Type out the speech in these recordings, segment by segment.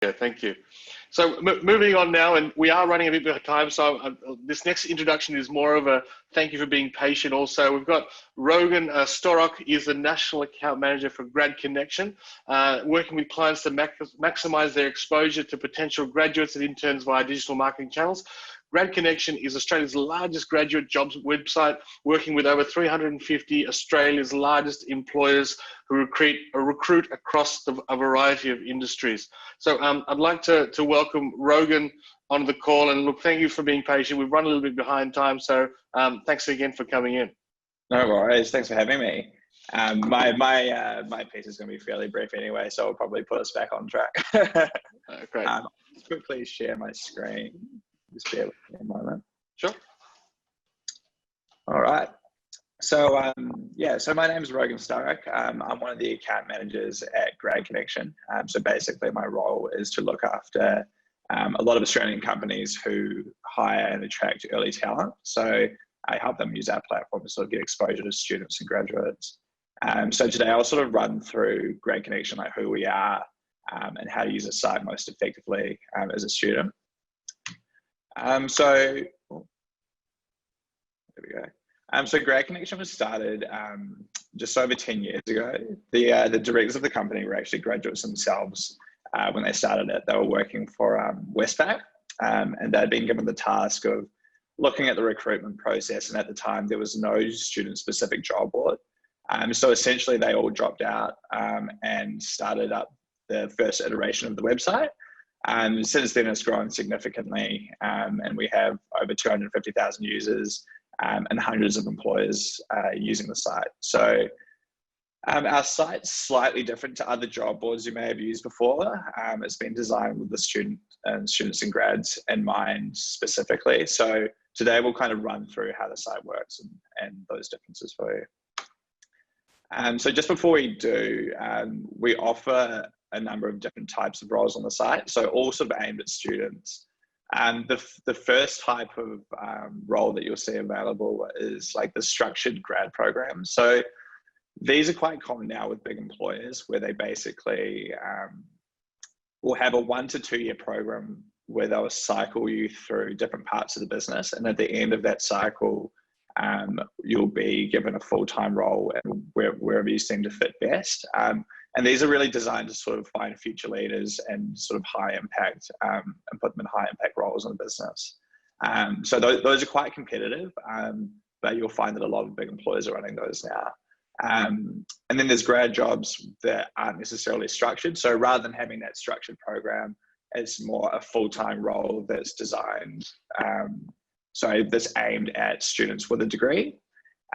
Yeah, thank you. So moving on now, and we are running a bit behind time, so this next introduction is more of a thank you for being patient. Also, we've got Rogan Sturrock, is the National Account Manager for Grad Connection, working with clients to maximize their exposure to potential graduates and interns via digital marketing channels. Grad Connection is Australia's largest graduate jobs website, working with over 350 Australia's largest employers who recruit across a variety of industries. So I'd like to welcome Rogan on the call, and look, thank you for being patient. We've run a little bit behind time, so thanks again for coming in. No worries. Thanks for having me. My piece is going to be fairly brief anyway, so I'll probably put us back on track. Great. Just quickly share my screen. Just bear with me a moment. Sure. All right. So so my name is Rogan Sturrock. I'm one of the account managers at Grad Connection. So basically my role is to look after a lot of Australian companies who hire and attract early talent. So I help them use our platform to sort of get exposure to students and graduates. So today I'll sort of run through Grad Connection, like who we are and how to use the site most effectively as a student. There we go. So Grad Connection was started just over 10 years ago. The directors of the company were actually graduates themselves when they started it. They were working for Westpac, and they'd been given the task of looking at the recruitment process. And at the time, there was no student-specific job board. So essentially, they all dropped out and started up the first iteration of the website. Since then, it's grown significantly, and we have over 250,000 users and hundreds of employers using the site. So our site's slightly different to other job boards you may have used before. It's been designed with the students and grads in mind specifically. So today we'll kind of run through how the site works and those differences for you. So just before we do, we offer a number of different types of roles on the site, so all sort of aimed at students. The first type of role that you'll see available is like the structured grad program. So these are quite common now with big employers, where they basically will have a 1 to 2 year program where they'll cycle you through different parts of the business, and at the end of that cycle you'll be given a full-time role and wherever you seem to fit best. And these are really designed to sort of find future leaders and sort of high impact and put them in high impact roles in the business. So those are quite competitive, but you'll find that a lot of big employers are running those now. And then there's grad jobs that aren't necessarily structured. So rather than having that structured program, it's more a full-time role that's designed, that's aimed at students with a degree.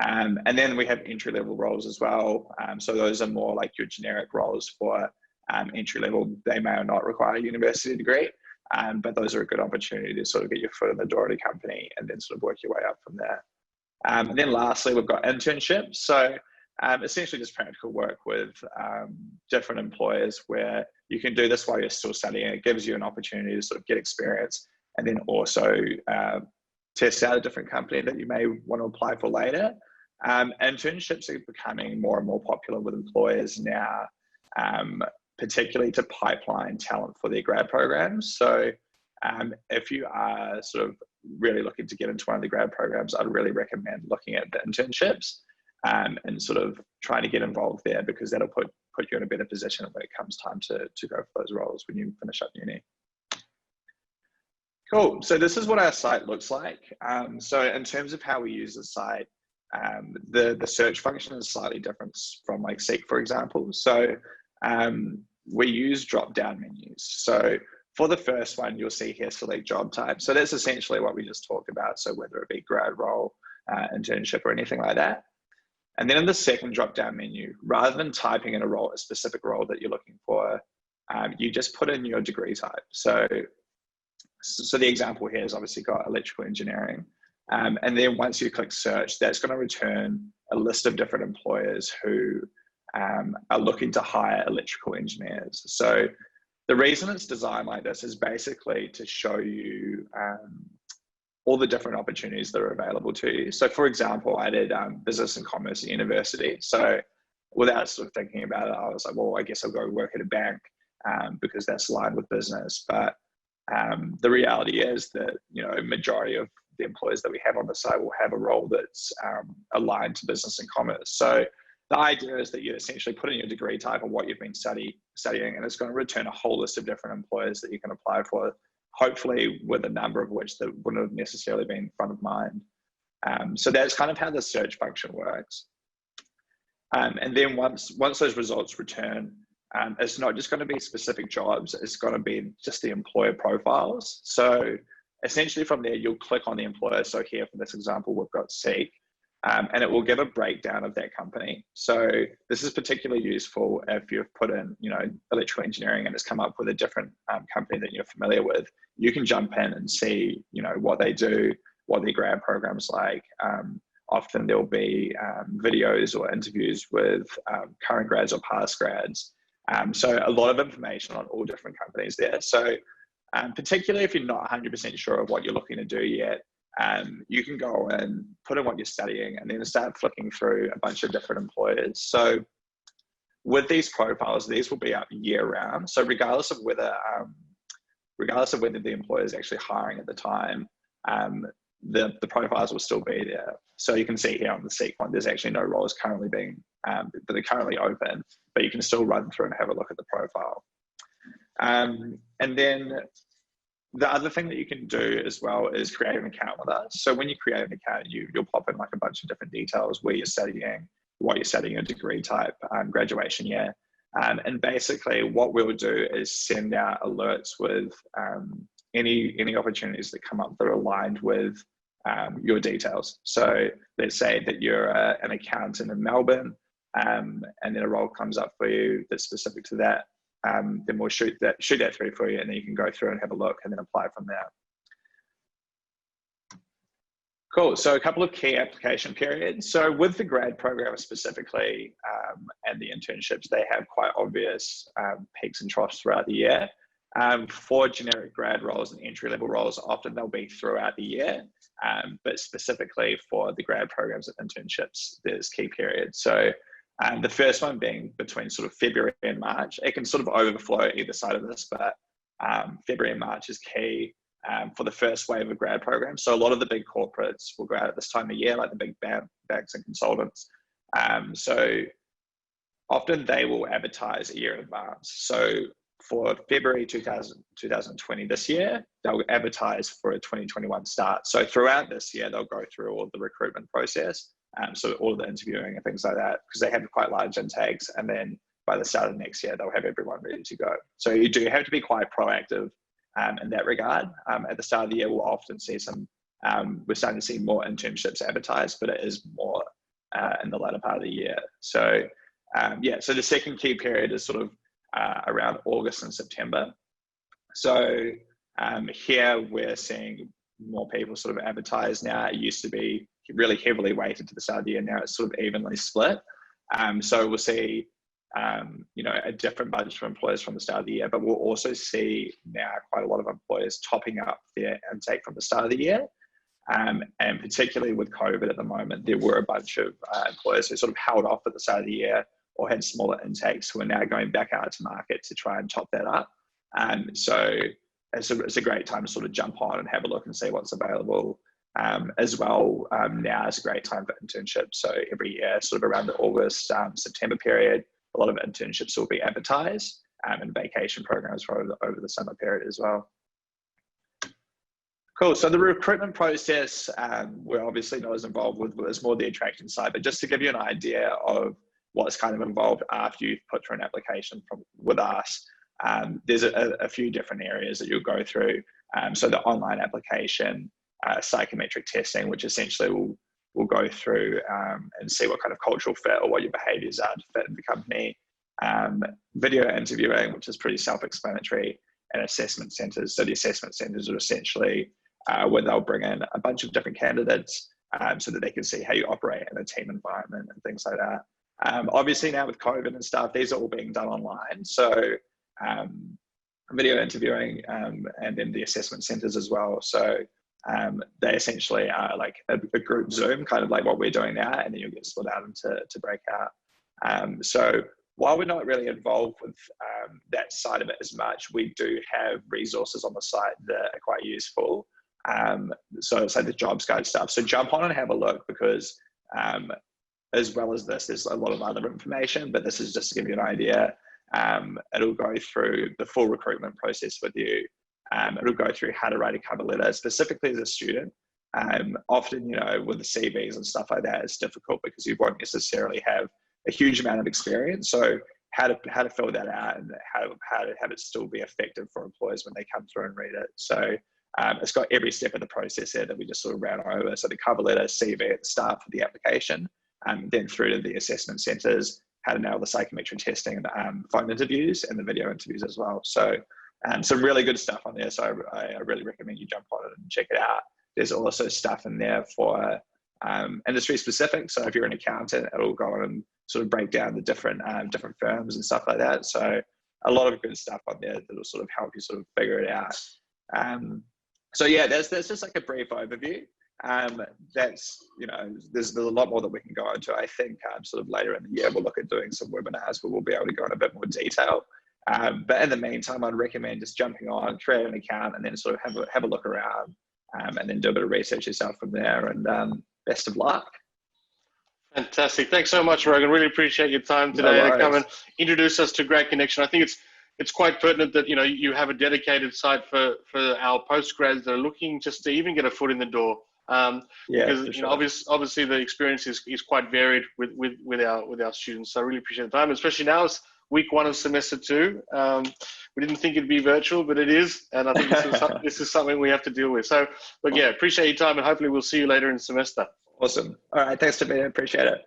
And then we have entry-level roles as well. So those are more like your generic roles for entry-level. They may or not require a university degree, but those are a good opportunity to sort of get your foot in the door at a company and then sort of work your way up from there. And then lastly, we've got internships. So essentially just practical work with different employers where you can do this while you're still studying. It gives you an opportunity to sort of get experience and then also test out a different company that you may want to apply for later. Internships are becoming more and more popular with employers now, particularly to pipeline talent for their grad programs. So if you are sort of really looking to get into one of the grad programs, I'd really recommend looking at the internships and sort of trying to get involved there, because that'll put you in a better position when it comes time to go for those roles when you finish up uni. Cool. So this is what our site looks like. So in terms of how we use the site, the search function is slightly different from like Seek, for example. So we use drop-down menus. So for the first one, you'll see here, select job type. So that's essentially what we just talked about. So whether it be grad role, internship, or anything like that. And then in the second drop-down menu, rather than typing in a specific role that you're looking for, you just put in your degree type. So the example here has obviously got electrical engineering. And then once you click search, that's going to return a list of different employers who are looking to hire electrical engineers. So the reason it's designed like this is basically to show you all the different opportunities that are available to you. So for example, I did business and commerce at university. So without sort of thinking about it, I was like, well, I guess I'll go work at a bank. because that's aligned with business. But the reality is that, a majority of the employers that we have on the site will have a role that's aligned to business and commerce. So the idea is that you essentially put in your degree type of what you've been studying, and it's going to return a whole list of different employers that you can apply for, hopefully with a number of which that wouldn't have necessarily been front of mind. So that's kind of how the search function works. And then once those results return, it's not just going to be specific jobs, it's going to be just the employer profiles. So essentially from there, you'll click on the employer. So here for this example, we've got Seek, and it will give a breakdown of that company. So this is particularly useful if you've put in, electrical engineering and it's come up with a different company that you're familiar with. You can jump in and see, what they do, what their grad program's like. Often there'll be videos or interviews with current grads or past grads. So a lot of information on all different companies there. So particularly if you're not 100% sure of what you're looking to do yet, you can go and put in what you're studying and then start flicking through a bunch of different employers. So with these profiles, these will be up year round. So regardless of whether the employer is actually hiring at the time, the profiles will still be there. So you can see here on the Seek one, there's actually no roles currently that are currently open, but you can still run through and have a look at the profile. And then the other thing that you can do as well is create an account with us. So when you create an account, you'll pop in like a bunch of different details, where you're studying, what you're studying, your degree type, graduation year. And basically what we'll do is send out alerts with any opportunities that come up that are aligned with your details. So let's say that you're an accountant in Melbourne, and then a role comes up for you that's specific to that. Then we'll shoot that through for you, and then you can go through and have a look and then apply from there. Cool. So a couple of key application periods. So with the grad program specifically, and the internships, they have quite obvious peaks and troughs throughout the year. For generic grad roles and entry-level roles, often they'll be throughout the year, but specifically for the grad programs and internships, there's key periods. So the first one being between sort of February and March. It can sort of overflow either side of this, but February and March is key for the first wave of grad programs. So a lot of the big corporates will go out at this time of year, like the big banks and consultants. So often they will advertise a year in advance. So for February 2020 this year, they'll advertise for a 2021 start. So throughout this year, they'll go through all the recruitment process, so all of the interviewing and things like that, because they have quite large intakes. And then by the start of next year, they'll have everyone ready to go. So you do have to be quite proactive in that regard. At the start of the year, we'll often see we're starting to see more internships advertised, but it is more in the latter part of the year. So so the second key period is sort of around August and September. So here we're seeing more people sort of advertise now. It used to be really heavily weighted to the start of the year. Now it's sort of evenly split. So we'll see, a different bunch of employers from the start of the year, but we'll also see now quite a lot of employers topping up their intake from the start of the year. And particularly with COVID at the moment, there were a bunch of employers who sort of held off at the start of the year or had smaller intakes who are now going back out to market to try and top that up. So it's a great time to sort of jump on and have a look and see what's available. As well, now is a great time for internships. So every year, sort of around the August, September period, a lot of internships will be advertised, and vacation programs for over the summer period as well. Cool. So the recruitment process, we're obviously not as involved with, it's more the attraction side, but just to give you an idea of what's kind of involved after you've put through an application with us, there's a few different areas that you'll go through. So the online application, psychometric testing, which essentially will go through and see what kind of cultural fit or what your behaviors are to fit in the company. Video interviewing, which is pretty self-explanatory, and assessment centers. So the assessment centers are essentially where they'll bring in a bunch of different candidates so that they can see how you operate in a team environment and things like that. Obviously now with COVID and stuff, these are all being done online. So video interviewing and then the assessment centers as well. So they essentially are like a group Zoom, kind of like what we're doing now, and then you'll get split out into breakout. So while we're not really involved with that side of it as much, we do have resources on the site that are quite useful. So it's like the jobs guide stuff. So jump on and have a look, because as well as this, there's a lot of other information, but this is just to give you an idea. It'll go through the full recruitment process with you. It'll go through how to write a cover letter, specifically as a student. Often, you know, with the CVs and stuff like that, it's difficult because you won't necessarily have a huge amount of experience. So how to fill that out, and how to have it still be effective for employers when they come through and read it. So it's got every step of the process there that we just sort of ran over. So the cover letter, CV at the start for the application, then through to the assessment centres, how to nail the psychometric testing, and phone interviews and the video interviews as well. So some really good stuff on there. So I really recommend you jump on it and check it out. There's also stuff in there for industry specific. So if you're an accountant, it'll go on and sort of break down the different firms and stuff like that. So a lot of good stuff on there that'll sort of help you sort of figure it out. So yeah, there's just like a brief overview. That's, you know, there's a lot more that we can go into. I think sort of later in the year, we'll look at doing some webinars where we'll be able to go in a bit more detail. But in the meantime, I'd recommend just jumping on, create an account, and then sort of have a look around, and then do a bit of research yourself from there. And best of luck. Fantastic. Thanks so much, Rogan. Really appreciate your time today to come and introduce us to Grad Connection. I think it's quite pertinent that, you know, you have a dedicated site for our postgrads that are looking just to even get a foot in the door. Because you know, obviously the experience is quite varied with our students. So I really appreciate the time, especially now it's week 1 of semester 2. We didn't think it'd be virtual, but it is, and I think this is something we have to deal with. So, but yeah, appreciate your time, and hopefully we'll see you later in semester. Awesome. All right, thanks, Davina. Appreciate it.